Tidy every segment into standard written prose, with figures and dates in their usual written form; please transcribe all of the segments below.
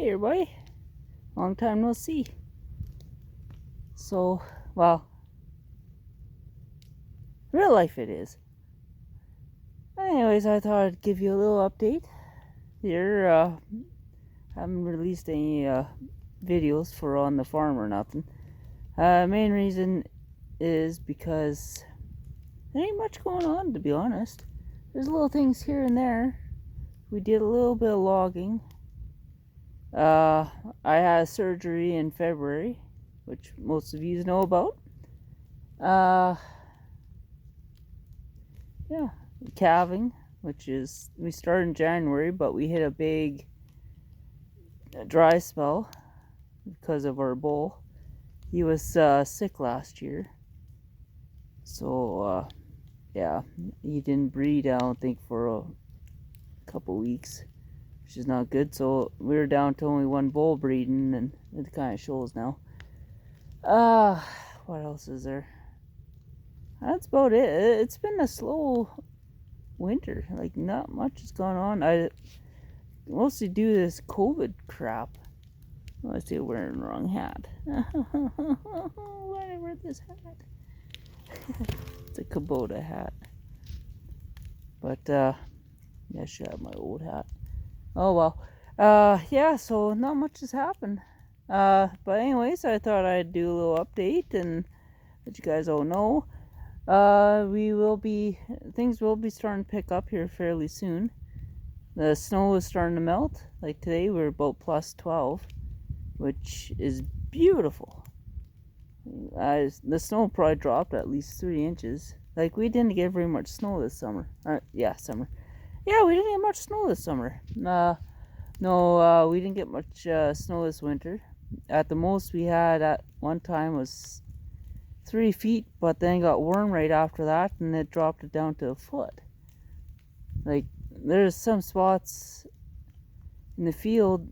Hey everybody, long time no see. So, well, real life it is. Anyways, I thought I'd give you a little update. Here, haven't released any videos for on the farm or nothing. Main reason is because there ain't much going on, to be honest. There's little things here and there. We did a little bit of logging. I had surgery in February, which most of you know about. Yeah, calving, which is, we started in January, but we hit a big dry spell because of our bull. He was sick last year, so yeah, he didn't breed, I don't think, for a couple weeks, which is not good. So we were down to only one bull breeding, and it kind of shows now. What else is there? That's about it. It's been a slow winter. Like, not much has gone on. I mostly do this COVID crap. Oh, I see I'm wearing the wrong hat. Why did I wear this hat? It's a Kubota hat. But yeah, I should have my old hat. Oh well. Yeah, so not much has happened. But anyways, I thought I'd do a little update and let you guys all know. Things will be starting to pick up here fairly soon. The snow is starting to melt. Like today, we're about plus 12, which is beautiful. The snow probably dropped at least 3 inches. Like, we didn't get very much snow this summer. Summer. Yeah, we didn't get much snow this summer. No, we didn't get much snow this winter. At the most we had at one time was 3 feet, but then it got warm right after that, and it dropped it down to a foot. Like, there's some spots in the field,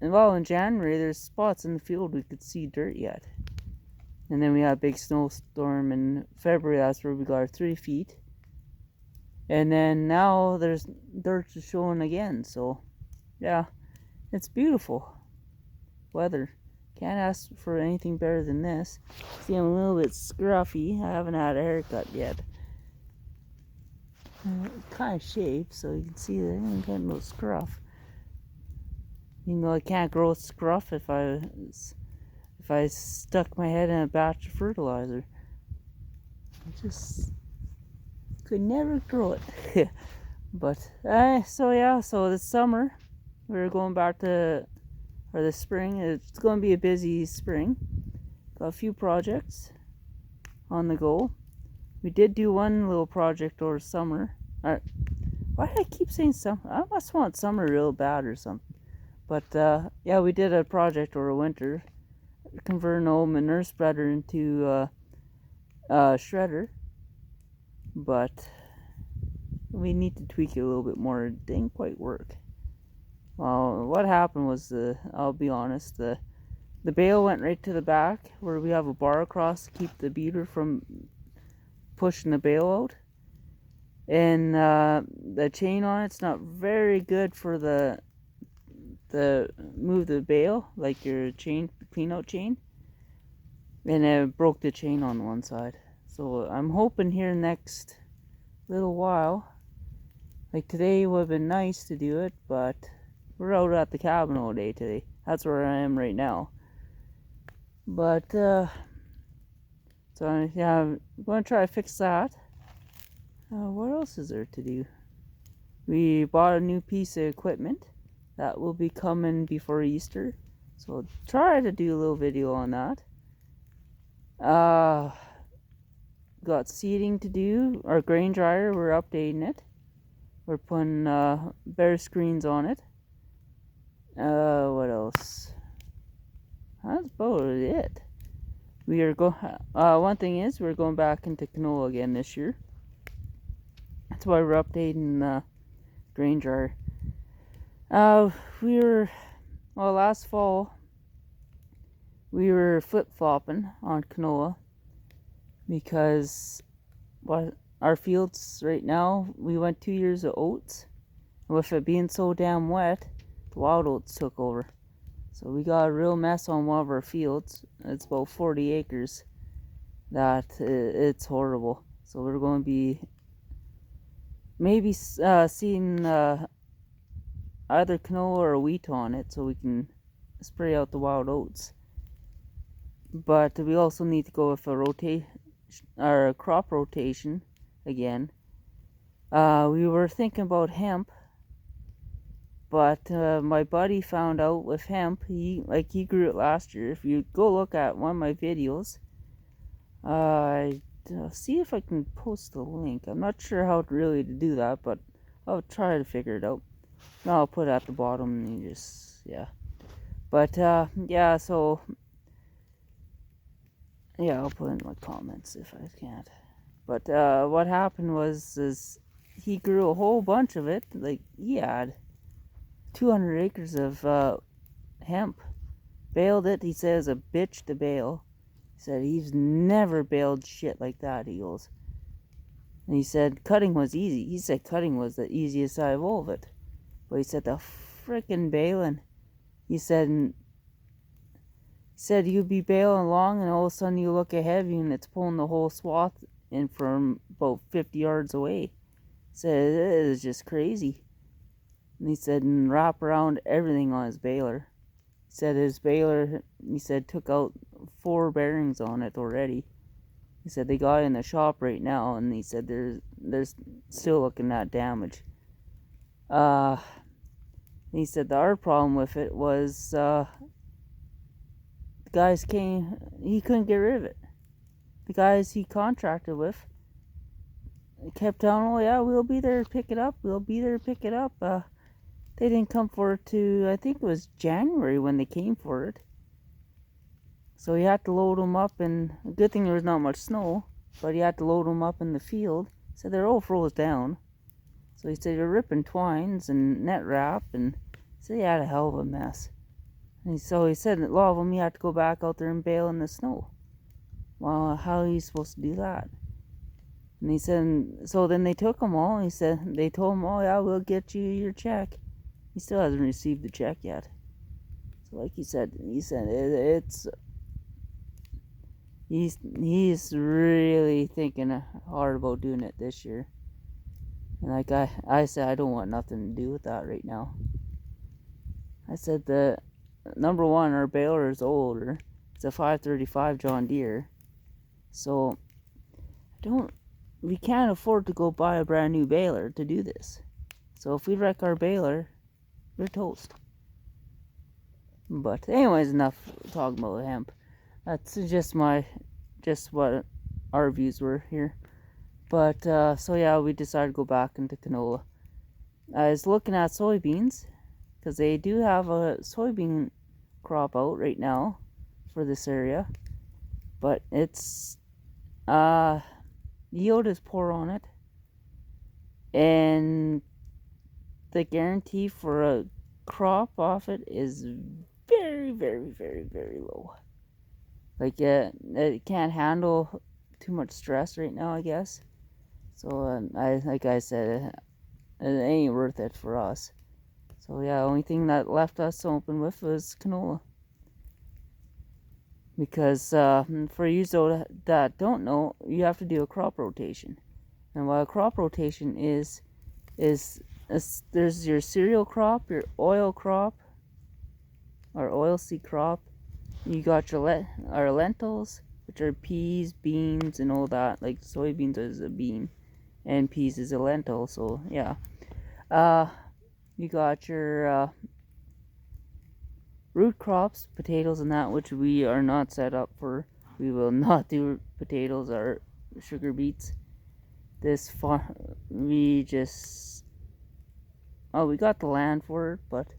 and well, in January, there's spots in the field we could see dirt yet. And then we had a big snowstorm in February. That's where we got our 3 feet. And then now there's dirt showing again. So, yeah, it's beautiful weather. Can't ask for anything better than this. See, I'm a little bit scruffy. I haven't had a haircut yet. It's kind of shaved, so you can see that I'm getting no scruff. You know, I can't grow scruff if I stuck my head in a batch of fertilizer. I just could never grow it. But so this summer we're going back to, or this spring, it's going to be a busy spring. Got a few projects on the go. We did do one little project over summer. Why did I keep saying summer? I must want summer real bad or something. But yeah, we did a project over winter, converting an old manure spreader into a shredder. But we need to tweak it a little bit more. It didn't quite work. Well, what happened was, I'll be honest, the bale went right to the back where we have a bar across to keep the beater from pushing the bale out. And the chain on it's not very good for the move the bale, like your chain, clean out chain. And it broke the chain on one side. So I'm hoping here next little while, like today would have been nice to do it, but we're out at the cabin all day today. That's where I am right now. But so yeah, I'm going to try to fix that. What else is there to do? We bought a new piece of equipment that will be coming before Easter, so I'll try to do a little video on that. Got seeding to do. Our grain dryer, we're updating it. We're putting bare screens on it. What else? That's about it. We are one thing is, we're going back into canola again this year. That's why we're updating the grain dryer. Last fall we were flip-flopping on canola because our fields right now, we went 2 years of oats. With it being so damn wet, the wild oats took over. So we got a real mess on one of our fields. It's about 40 acres. It's horrible. So we're going to be maybe seeing either canola or wheat on it, so we can spray out the wild oats. But we also need to go with a crop rotation again. We were thinking about hemp, but my buddy found out with hemp, he grew it last year. If you go look at one of my videos, see if I can post the link. I'm not sure how really to do that, but I'll try to figure it out. No, I'll put it at the bottom and you just, yeah. But, yeah, so, yeah, I'll put in my comments if I can't. But, what happened is he grew a whole bunch of it. Like, he had 200 acres of, hemp. Baled it, he says, a bitch to bale. He said he's never baled shit like that, he goes. And he said cutting was easy. He said cutting was the easiest side of all of it. But he said the frickin' baling. He said you'd be baling along and all of a sudden you look ahead of you and it's pulling the whole swath in from about 50 yards away. He said it is just crazy. And he said and wrap around everything on his baler. He said his baler, took out 4 bearings on it already. He said they got it in the shop right now, and he said there's still looking at damage. He said our problem with it was the guys he couldn't get rid of it. The guys he contracted with kept telling, oh yeah, we'll be there to pick it up. They didn't come for it to, I think it was January when they came for it. So he had to load them up, and a good thing there was not much snow, but he had to load them up in the field. So they're all froze down. So he said you're ripping twines and net wrap, and so he had a hell of a mess. And so he said a lot of them he had to go back out there and bale in the snow. Well, how are you supposed to do that? And he said, so then they took them all. He said they told him, oh yeah, we'll get you your check. He still hasn't received the check yet. So like he said he's really thinking hard about doing it this year. And like I said, I don't want nothing to do with that right now. I said the number one, our baler is older. It's a 535 John Deere. So we can't afford to go buy a brand new baler to do this. So if we wreck our baler, we're toast. But anyways, enough talking about hemp. That's just what our views were here. But so yeah, we decided to go back into canola. I was looking at soybeans because they do have a soybean crop out right now for this area, but it's yield is poor on it, and the guarantee for a crop off it is very, very, very, very low. Like it can't handle too much stress right now, I guess. So like I said, it ain't worth it for us. So yeah, the only thing that left us open with was canola. Because for you that don't know, you have to do a crop rotation. And what a crop rotation is there's your cereal crop, your oil crop, or oilseed crop. You got your lentils, which are peas, beans, and all that. Like soybeans is a bean, and peas is a lentil. So yeah, you got your root crops, potatoes, and that, which we are not set up for. We will not do potatoes or sugar beets. This farm, we got the land for it, but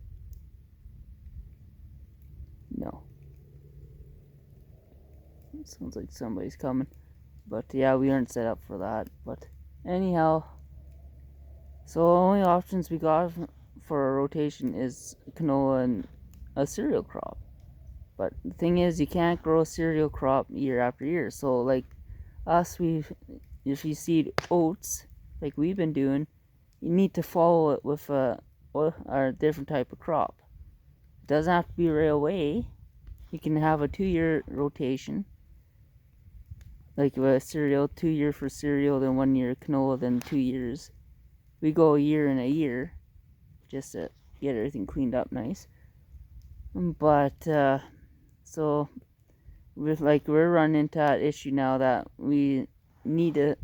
no. It sounds like somebody's coming. But yeah, we aren't set up for that. But anyhow, so the only options we got for a rotation is canola and a cereal crop. But the thing is, you can't grow a cereal crop year after year. So like us, if you seed oats, like we've been doing, you need to follow it with a different type of crop. doesn't have to be right away. You can have a 2-year rotation. Like a cereal, 2 year for cereal, then 1 year canola, then 2 years. We go a year and a year just to get everything cleaned up nice. But so we're running into that issue now that we need a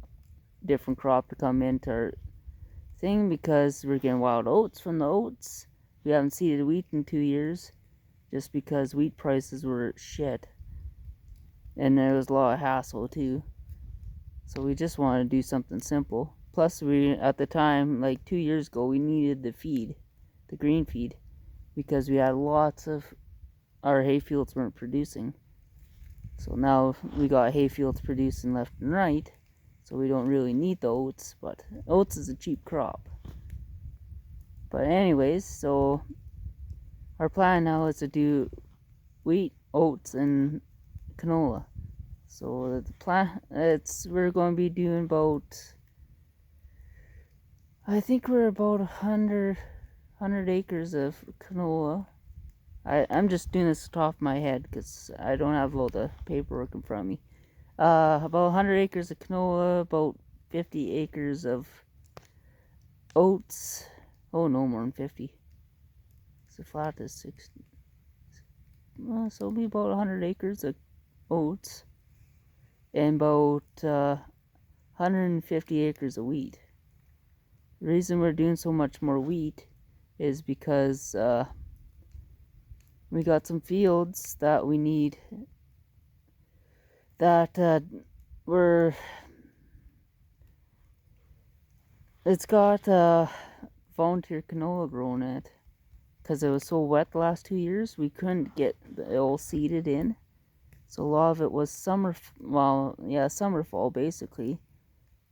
different crop to come into our thing because we're getting wild oats from the oats. We haven't seeded wheat in 2 years just because wheat prices were shit. And there was a lot of hassle too. So we just wanted to do something simple. Plus we, at the time, like 2 years ago, we needed the feed, the green feed, because we had lots of, our hay fields weren't producing. So now we got hay fields producing left and right, so we don't really need the oats, but oats is a cheap crop. But anyways, so our plan now is to do wheat, oats, and canola. So the plan, we're going to be doing about, I think we're about 100 acres of canola. I'm just doing this off the top of my head because I don't have all the paperwork in front of me. About 100 acres of canola, about 50 acres of oats. Oh, no more than 50. So flat is 60. So it'll be about 100 acres of oats and about 150 acres of wheat. The reason we're doing so much more wheat is because we got some fields that we need that it's got volunteer canola growing in it because it was so wet the last 2 years. We couldn't get it all seeded in, so a lot of it was summer fall basically,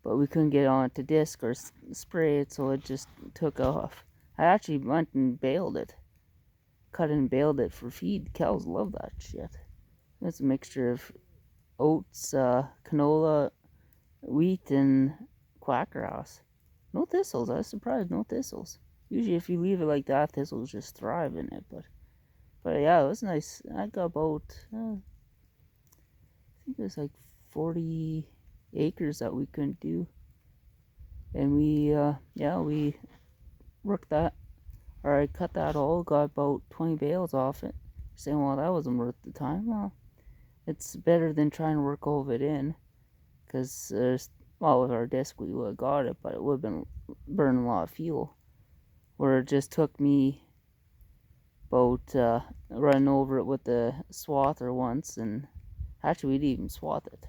but we couldn't get on it to disc or spray it, so it just took off. I actually went and baled it, cut and baled it for feed. Cows love that shit. It's a mixture of oats, canola, wheat, and quackgrass. No thistles. I was surprised. No thistles. Usually, if you leave it like that, thistles just thrive in it. But yeah, it was nice. I got about I think it was like 40 acres that we couldn't do, and we worked that. Or I cut that all. Got about 20 bales off it. Saying, well, that wasn't worth the time. Well, it's better than trying to work all of it in, because with our disc we would have got it, but it would have been burning a lot of fuel. Where it just took me about running over it with the swather once, and actually we didn't even swath it.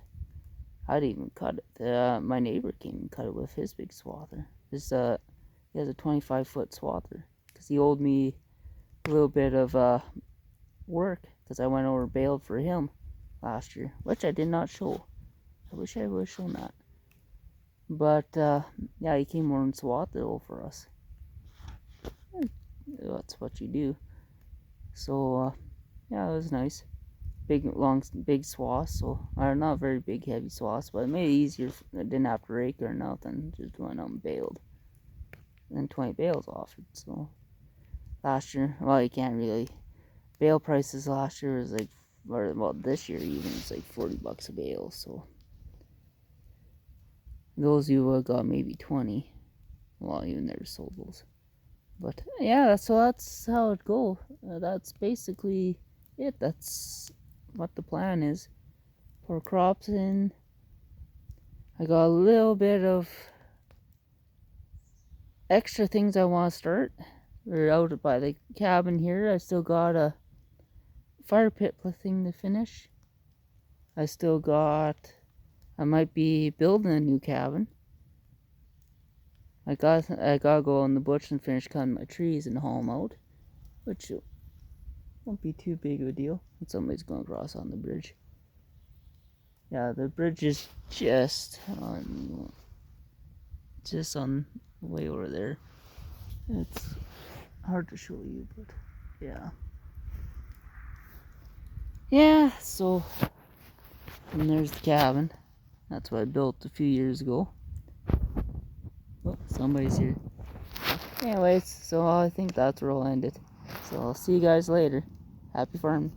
I didn't even cut it. My neighbor came and cut it with his big swather. He has a 25-foot swather because he owed me a little bit of work because I went over and baled for him last year, which I did not show. I wish I would have shown that. But yeah, he came over and swathed it all for us. That's what you do. So yeah, it was nice. Big swaths. So, or not very big, heavy swaths, but it made it easier. I didn't have to rake or nothing. Just went out and baled. And then 20 bales off it. So last year, well, you can't really. Bale prices last year was like, well, this year even it's like $40 a bale. So those you got maybe 20. Well, you never sold those. But yeah, so that's how it go. That's basically it. That's what the plan is. Pour crops in. I got a little bit of extra things I want to start. We're out by the cabin here. I still got a fire pit thing to finish. I might be building a new cabin. I gotta go in the bush and finish cutting my trees and haul them out, which won't be too big of a deal. And somebody's going to cross on the bridge. Yeah, the bridge is just on the way over there. It's hard to show you, but yeah. Yeah, so, and there's the cabin. That's what I built a few years ago. Oh, somebody's here. Anyways, so I think that's where I'll end it. So I'll see you guys later. Happy farming.